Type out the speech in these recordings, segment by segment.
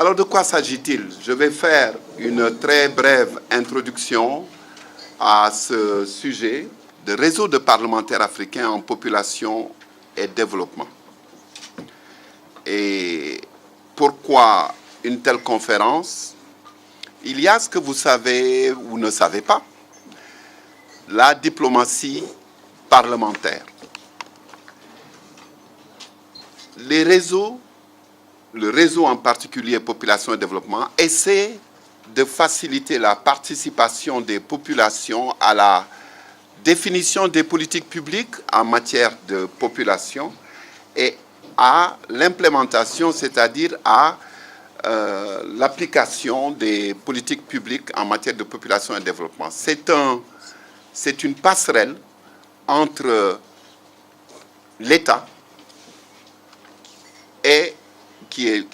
Alors de quoi s'agit-il? Je vais faire une très brève introduction à ce sujet de réseau de parlementaires africains en population et développement. Et pourquoi une telle conférence? Il y a ce que vous savez ou ne savez pas, la diplomatie parlementaire. Le réseau en particulier Population et Développement, essaie de faciliter la participation des populations à la définition des politiques publiques en matière de population et à l'implémentation, c'est-à-dire à l'application des politiques publiques en matière de population et développement. C'est une passerelle entre l'État et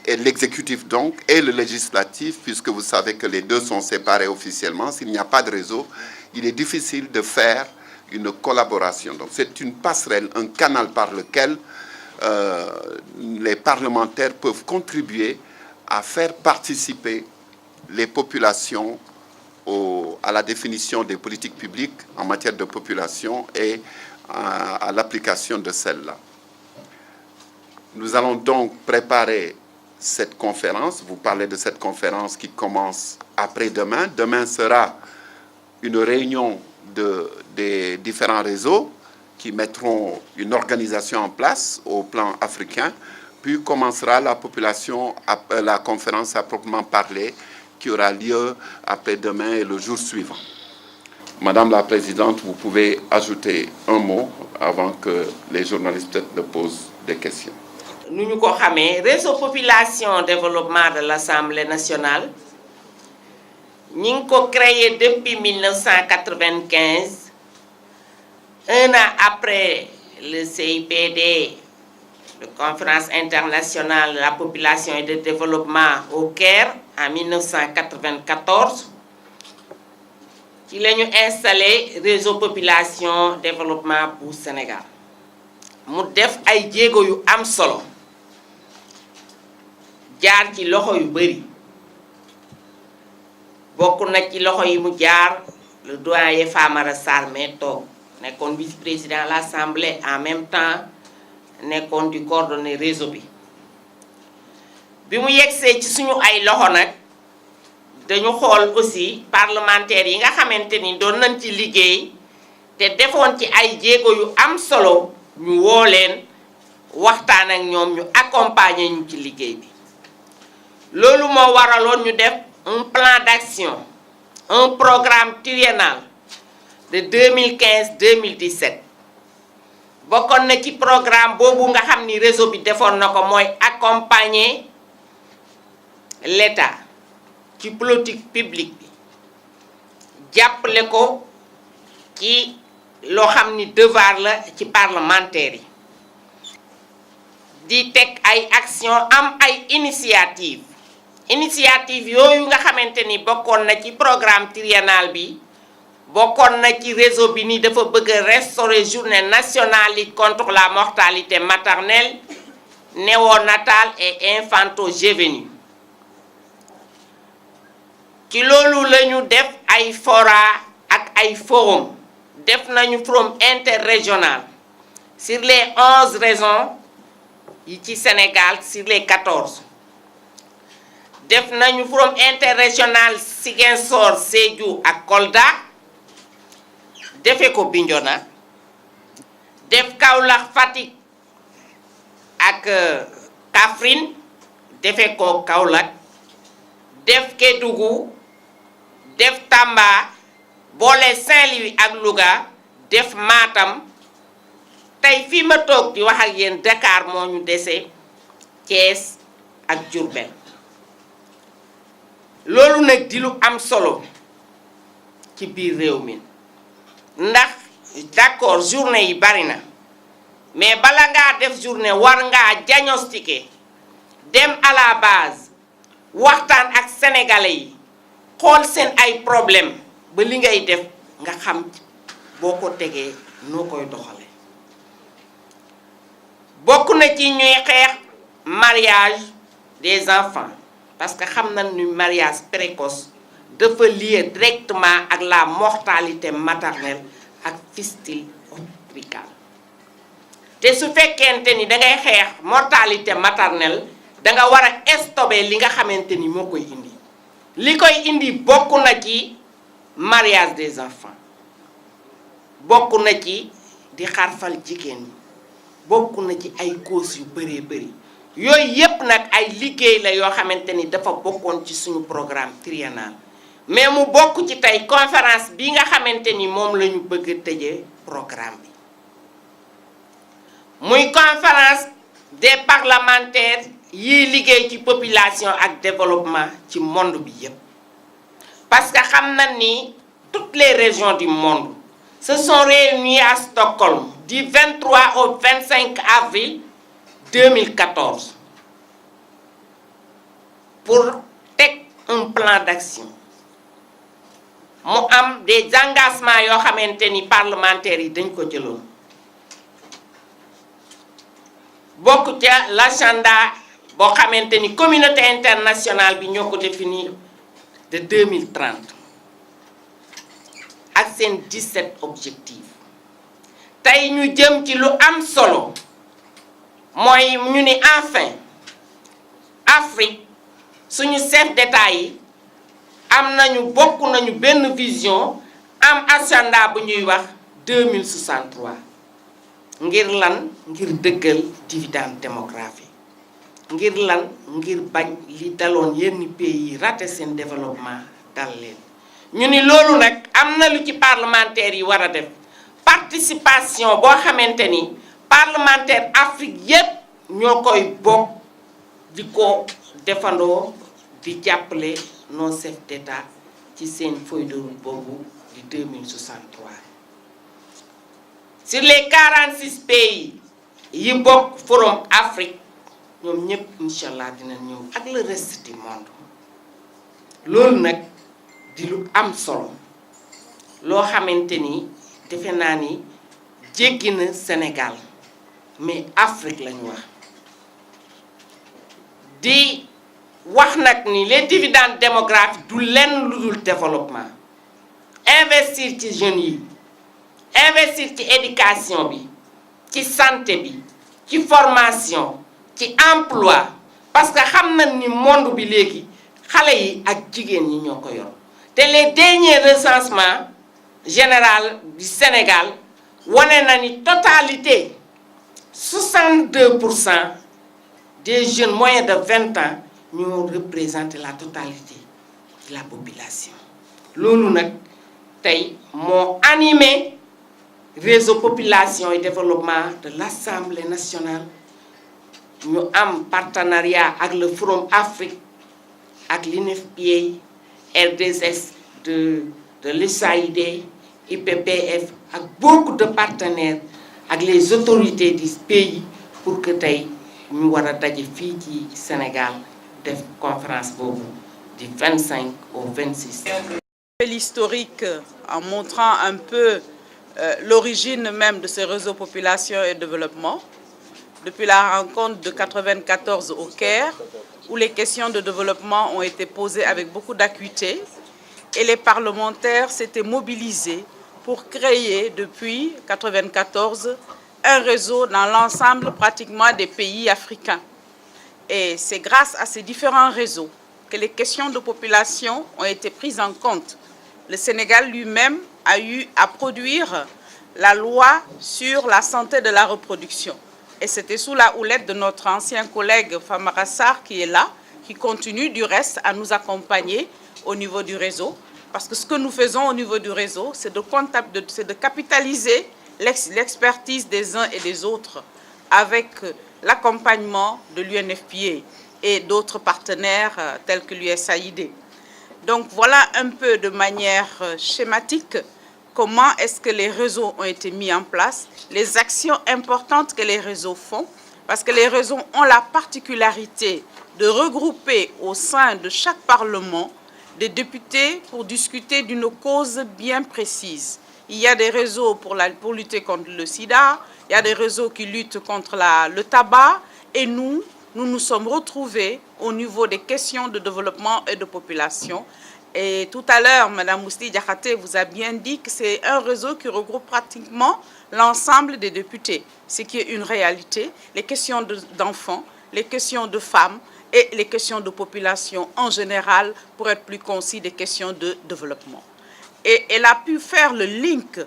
l'exécutif donc et le législatif, puisque vous savez que les deux sont séparés officiellement. S'il n'y a pas de réseau, il est difficile de faire une collaboration. Donc c'est une passerelle, un canal par lequel les parlementaires peuvent contribuer à faire participer les populations à la définition des politiques publiques en matière de population et à l'application de celles-là. Nous allons donc préparer cette conférence. Vous parlez de cette conférence qui commence après-demain. Demain sera une réunion des différents réseaux qui mettront une organisation en place au plan africain. Puis commencera la conférence à proprement parler qui aura lieu après-demain et le jour suivant. Madame la Présidente, vous pouvez ajouter un mot avant que les journalistes peut-être ne posent des questions. Nous nous connaissons, réseau population développement de l'Assemblée nationale, nous avons créé depuis 1995, un an après le CIPD, la Conférence internationale de la population et de développement au Caire, en 1994, qui a installé réseau population développement pour Sénégal. Nous avons fait des jéego am solo. jaar ci loxo yu bari bokku na ci loxo yi mu jaar le doyen Famara Sarr mais toog nekkoon vice-président de l'Assemblée en même temps nekkoon di coordonner réseau bi mu yegsee ci suñu ay loxo nag dañu xool aussi parlementaires yi nga xamante ni doon nañ ci liggéey te defoon ci ay jéego yu am solo ñu woo leen waxtaan ak ñoom ñu accompagner ñu ci liggéey bi. Lolu mo waralon ñu def un plan d'action, un programme triennal de 2015-2017. Bokon na ci programme bobu nga xamni réseau bi defon nako moy accompagner l'État ci politique publique bi. Jappalé ko ci lo xamni devoir la ci parlementaire yi. Di tek ay action am ay initiative yooyu nga xamanteni bokkoon na ci programme triennal bi bokkoon na ci réseau bi ni dafa bëgg restaurer journée nationale contre la mortalité maternelle, néonatale et infanto-juvénile. Ci loolu lañu def ay fora ak ay forum def nañu forum interrégional sur les 11 régions yi ci Sénégal sur les 14. Def nañu forum interrégional Ziguinchor, Sédhiou ak Kolda defé ko Bignona def Kaolack, Fatick ak Kaffrine defé ko Kaolack def Kédougou def Tamba bolé Saint-Louis ak Louga def Matam tay fi ma tok di wax ak yeen Dakar mo ñu déssé Thiès ak Diourbel. Lolu nak di lu am solo ci biir réew mi ndax d'accord journée yi bari na mais bala nga def journée war nga diagnostiquer dem à la base waxtaan ak sénégalais yi xol seen ay problème ba li ngay def nga xam boko tégué no koy doxale bokku na ci ñuy xeex mariage des enfants parce que xam nañ ni mariage précoce dafa lié directement ak la mortalité maternelle ak fistule obstétricale te su fekkente ni da ngay xeex mortalité maternelle da nga war a stopper li nga xamante ni moo koy indi li koy indi bokk na ci mariage des enfants bokk na ci di xarfal jigéen ñi bokk na ci ay causes yu bëree bëri yooyu yépp nag ay liggéey la yoo xamante ni dafa bokkoon ci suñu programme triennal mais mu bokk ci tey conférence bi nga xamante ni moom la ñu bëgg a tëjee programme bi muy conférence des parlementaires yiy liggéey ci population ak développement ci monde bi yépp parce que xam na ni toutes les régions du monde se sont réunies à Stockholm du 23 au 25 avril 2014 pour teg un plan d'action mu am des engagements yoo xamante ni parlementaires yi dañ ko jëloon bokk ca l'agenda boo xamante ni communauté internationale bi ñoo ko définir de 2030 ak seen 17 objectifs tey ñu jëm ci lu am solo mooy ñu ni enfin Afrique suñu chef d'État yi am nañu bokk nañu benn vision am agenda bu ñuy wax 2063 ngir lan ngir dëggal dividende démographique ngir lan ngir bañ li daloon yenn pays yi raté seen développement dal leen ñu ni loolu nag am na lu ci parlementaires yi war a def participation boo xamante ni parlementaire Afrique yépp ñoo koy bokk di ko defandoo di jàppale nos chefs d'État ci seen feuille de route boobu di 2063 sur les 46 pays yi bokk forum Afrique ñoom ñëpp incha allah dina ñëw ak le reste du monde loolu nag di lu am solo loo xamante ni defe naa ni jéggi na Sénégal mais Afrique lañu wax di wax nag ni les dividendes démographiques du lenn lu dul développement investir ci jeunes yi investir ci éducation bi ci santé bi ci formation ci emploi parce que xam nañ ni monde bi léegi xale yi ak jigéen ñi ñoo ko yor te les derniers recensements général du Sénégal wane na ni totalité 62% des jeunes moyens de 20 ans ñoo représenté la totalité de la population loolu nag tey moo animé réseau population et développement de l'Assemblée nationale ñu am partenariat ak le Forum Afrique ak l'UNFPA RDS de l'USAID IPPF ak beaucoup de partenaires ak les autorités du pays pour que tey ñu war a daje fii ci Sénégal def conférence boobu du 25 au 26. L'historique en montrant un peu l'origine même de ce réseau population et développement, depuis la rencontre de 94 au Caire, où les questions de développement ont été posées avec beaucoup d'acuité, et les parlementaires s'étaient mobilisés pour créer depuis 94 un réseau dans l'ensemble pratiquement des pays africains. Et c'est grâce à ces différents réseaux que les questions de population ont été prises en compte. Le Sénégal lui-même a eu à produire la loi sur la santé de la reproduction. Et c'était sous la houlette de notre ancien collègue Famara Sarr qui est là, qui continue du reste à nous accompagner au niveau du réseau. Parce que ce que nous faisons au niveau du réseau, c'est de capitaliser l'expertise des uns et des autres avec l'accompagnement de l'UNFPA et d'autres partenaires tels que l'USAID. Donc voilà un peu de manière schématique comment est-ce que les réseaux ont été mis en place, les actions importantes que les réseaux font, parce que les réseaux ont la particularité de regrouper au sein de chaque parlement des députés pour discuter d'une cause bien précise. Il y a des réseaux pour lutter contre le sida, il y a des réseaux qui luttent contre le tabac, et nous, nous nous sommes retrouvés au niveau des questions de développement et de population. Et tout à l'heure, Mme Mously Diakhaté vous a bien dit que c'est un réseau qui regroupe pratiquement l'ensemble des députés, ce qui est une réalité. Les questions d'enfants, les questions de femmes et les questions de population en général, pour être plus concis, des questions de développement. Et elle a pu faire le link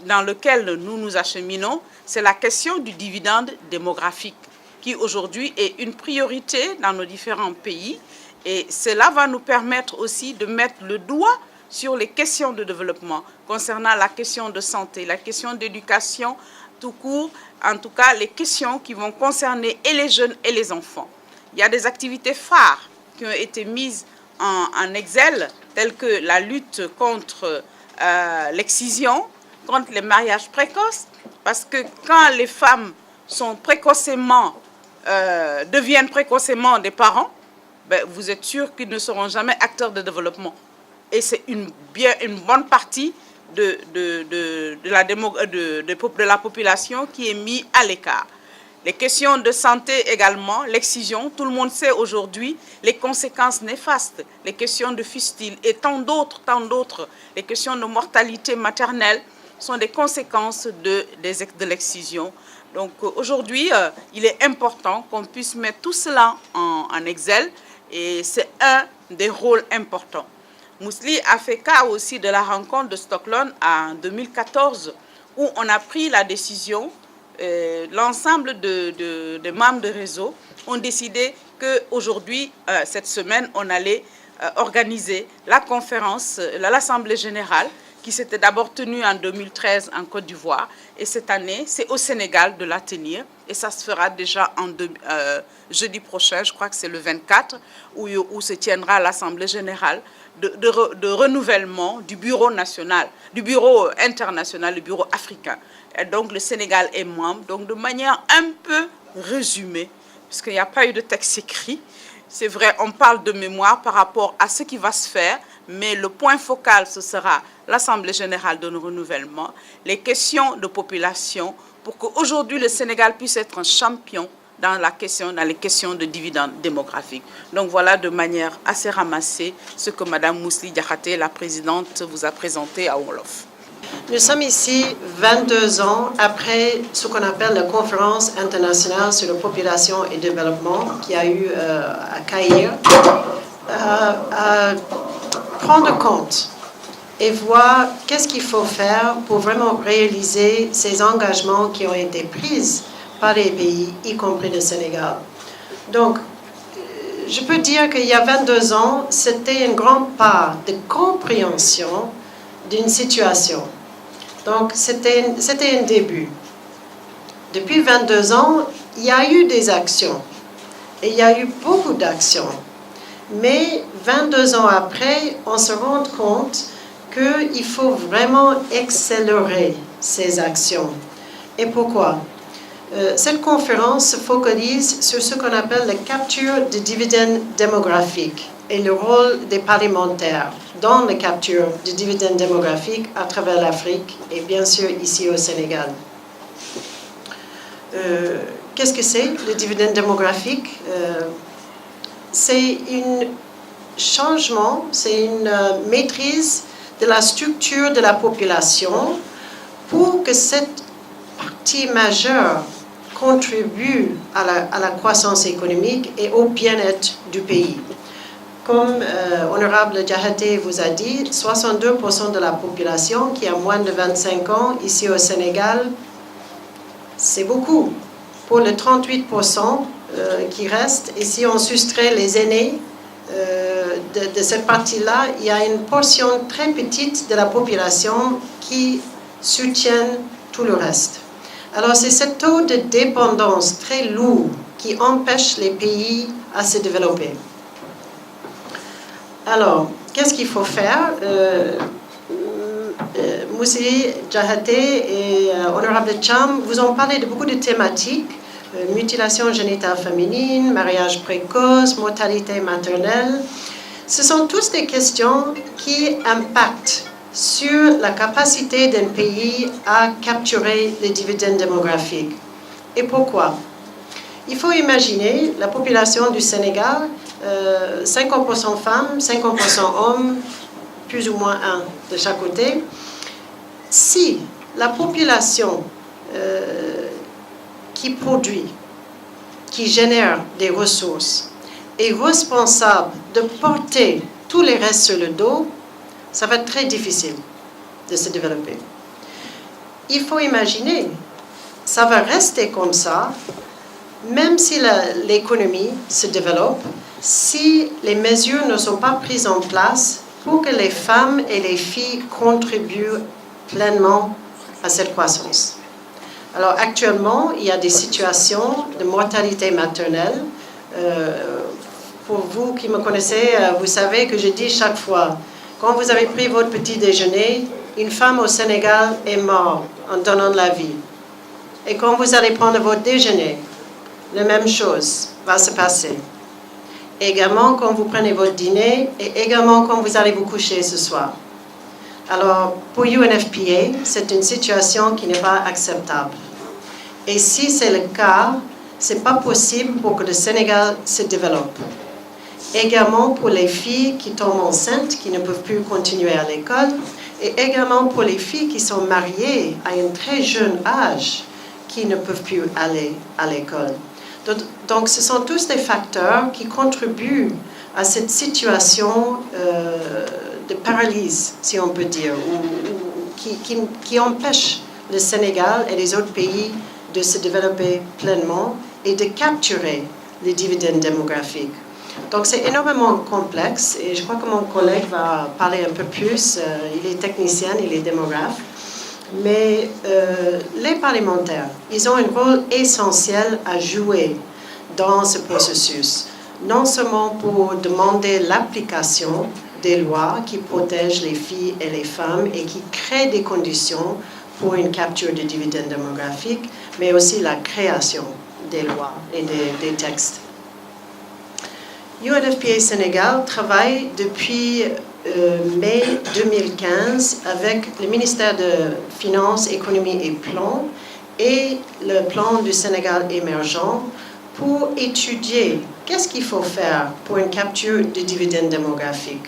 dans lequel nous nous acheminons, c'est la question du dividende démographique, qui aujourd'hui est une priorité dans nos différents pays. Et cela va nous permettre aussi de mettre le doigt sur les questions de développement, concernant la question de santé, la question d'éducation tout court, en tout cas les questions qui vont concerner et les jeunes et les enfants. Il y a des activités phares qui ont été mises en exergue, telles que la lutte contre l'excision, contre les mariages précoces, parce que quand les femmes sont deviennent précocement des parents, ben, vous êtes sûr qu'ils ne seront jamais acteurs de développement. Et c'est une bonne partie de la population qui est mise à l'écart. Les questions de santé également, l'excision, tout le monde sait aujourd'hui les conséquences néfastes, les questions de fistule et tant d'autres, les questions de mortalité maternelle sont des conséquences de l'excision. Donc aujourd'hui, il est important qu'on puisse mettre tout cela en exergue. Et c'est un des rôles importants. Mously a fait cas aussi de la rencontre de Stockholm en 2014, où on a pris la décision, l'ensemble des membres de réseau ont décidé qu'aujourd'hui, cette semaine, on allait organiser la conférence, l'Assemblée générale, qui s'était d'abord tenue en 2013 en Côte d'Ivoire. Et cette année, c'est au Sénégal de la tenir. Et ça se fera déjà jeudi prochain, je crois que c'est le 24, où se tiendra l'Assemblée générale de renouvellement du bureau national, du bureau international, du bureau africain. Et donc le Sénégal est membre, donc de manière un peu résumée, parce qu'il n'y a pas eu de texte écrit. C'est vrai, on parle de mémoire par rapport à ce qui va se faire, mais le point focal, ce sera l'Assemblée générale de renouvellement, les questions de population, pour qu'aujourd'hui le Sénégal puisse être un champion dans les questions de dividendes démographiques. Donc voilà de manière assez ramassée ce que Mme Mously Diakhaté, la présidente, vous a présenté à Wolof. Nous sommes ici 22 ans après ce qu'on appelle la conférence internationale sur la population et le développement qui a eu à Caire, à prendre compte et voir qu'est-ce qu'il faut faire pour vraiment réaliser ces engagements qui ont été pris par les pays, y compris le Sénégal. Donc, je peux dire qu'il y a 22 ans, c'était une grande part de compréhension d'une situation. Donc, c'était un début. Depuis 22 ans, il y a eu des actions. Et il y a eu beaucoup d'actions. Mais 22 ans après, on se rend compte qu'il faut vraiment accélérer ces actions. Et pourquoi? Cette conférence se focalise sur ce qu'on appelle la capture de dividendes démographiques et le rôle des parlementaires dans la capture de dividendes démographiques à travers l'Afrique et bien sûr ici au Sénégal. Qu'est-ce que c'est le dividende démographique? C'est un changement, c'est une maîtrise de la structure de la population pour que cette partie majeure contribue à la croissance économique et au bien-être du pays. Comme Honorable Diakhaté vous a dit, 62% de la population qui a moins de 25 ans ici au Sénégal, c'est beaucoup. Pour les 38% qui restent, et si on soustrait les aînés de cette partie-là, il y a une portion très petite de la population qui soutient tout le reste. Alors c'est ce taux de dépendance très lourd qui empêche les pays à se développer. Alors, qu'est-ce qu'il faut faire? Mously Diakhaté et Honorable Cham vous ont parlé de beaucoup de thématiques, mutilation génitale féminine, mariage précoce, mortalité maternelle. Ce sont toutes des questions qui impactent sur la capacité d'un pays à capturer les dividendes démographiques. Et pourquoi? Il faut imaginer la population du Sénégal, 50% femmes, 50% hommes, plus ou moins un de chaque côté. Si la population qui produit, qui génère des ressources, est responsable de porter tous les restes sur le dos, ça va être très difficile de se développer. Il faut imaginer, ça va rester comme ça, même si l'économie se développe, si les mesures ne sont pas prises en place pour que les femmes et les filles contribuent pleinement à cette croissance. Alors actuellement, il y a des situations de mortalité maternelle. Pour vous qui me connaissez, vous savez que je dis chaque fois, quand vous avez pris votre petit déjeuner, une femme au Sénégal est morte en donnant la vie. Et quand vous allez prendre votre déjeuner, la même chose va se passer. Également quand vous prenez votre dîner et également quand vous allez vous coucher ce soir. Alors, pour UNFPA, c'est une situation qui n'est pas acceptable. Et si c'est le cas, ce n'est pas possible pour que le Sénégal se développe. Également pour les filles qui tombent enceintes, qui ne peuvent plus continuer à l'école, et également pour les filles qui sont mariées à un très jeune âge, qui ne peuvent plus aller à l'école. Donc, ce sont tous des facteurs qui contribuent à cette situation de paralysie, si on peut dire, qui empêche le Sénégal et les autres pays de se développer pleinement et de capturer les dividendes démographiques. Donc c'est énormément complexe et je crois que mon collègue va parler un peu plus. Il est technicien, il est démographe. Mais les parlementaires, ils ont un rôle essentiel à jouer dans ce processus. Non seulement pour demander l'application des lois qui protègent les filles et les femmes et qui créent des conditions pour une capture de dividendes démographiques, mais aussi la création des lois et des textes. UNFPA Sénégal travaille depuis mai 2015 avec le ministère de Finances, Économie et Plan et le plan du Sénégal émergent pour étudier qu'est-ce qu'il faut faire pour une capture de dividendes démographiques.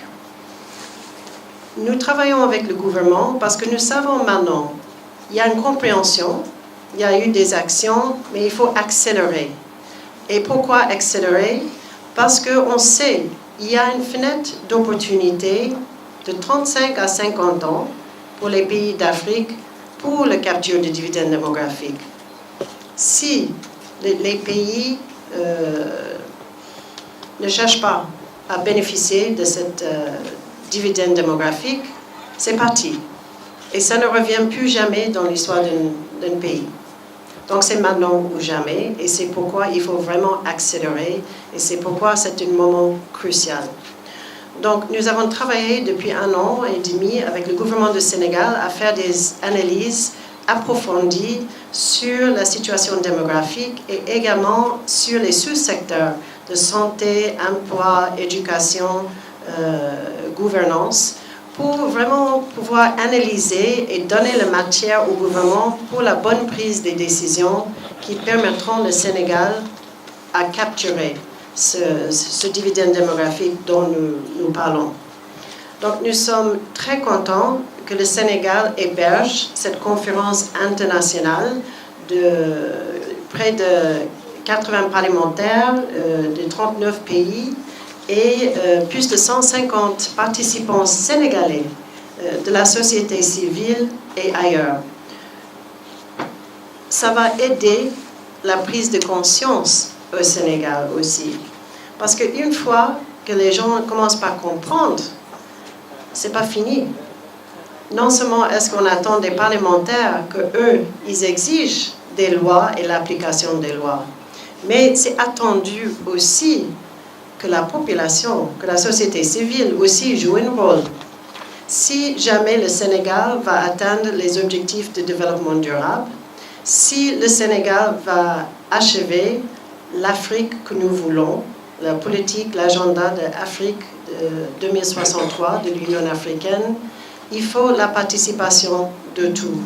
Nous travaillons avec le gouvernement parce que nous savons maintenant, il y a une compréhension, il y a eu des actions, mais il faut accélérer. Et pourquoi accélérer? Parce qu'on sait qu'il y a une fenêtre d'opportunité de 35 à 50 ans pour les pays d'Afrique pour la capture de dividendes démographiques. Si les pays ne cherchent pas à bénéficier de cette dividende démographique, c'est parti. Et ça ne revient plus jamais dans l'histoire d'un pays. Donc c'est maintenant ou jamais, et c'est pourquoi il faut vraiment accélérer, et c'est pourquoi c'est un moment crucial. Donc nous avons travaillé depuis 1 an et demi avec le gouvernement du Sénégal à faire des analyses approfondies sur la situation démographique et également sur les sous-secteurs de santé, emploi, éducation, gouvernance, pour vraiment pouvoir analyser et donner la matière au gouvernement pour la bonne prise des décisions qui permettront au Sénégal à capturer ce dividende démographique dont nous parlons. Donc nous sommes très contents que le Sénégal héberge cette conférence internationale de près de 80 parlementaires de 39 pays et plus de 150 participants sénégalais de la société civile et ailleurs. Ça va aider la prise de conscience au Sénégal aussi. Parce qu'une fois que les gens commencent par comprendre, c'est pas fini. Non seulement est-ce qu'on attend des parlementaires qu'eux, ils exigent des lois et l'application des lois, mais c'est attendu aussi que la population, que la société civile aussi joue un rôle. Si jamais le Sénégal va atteindre les objectifs de développement durable, si le Sénégal va achever l'Afrique que nous voulons, la politique, l'agenda de l'Afrique 2063 de l'Union africaine, il faut la participation de tous.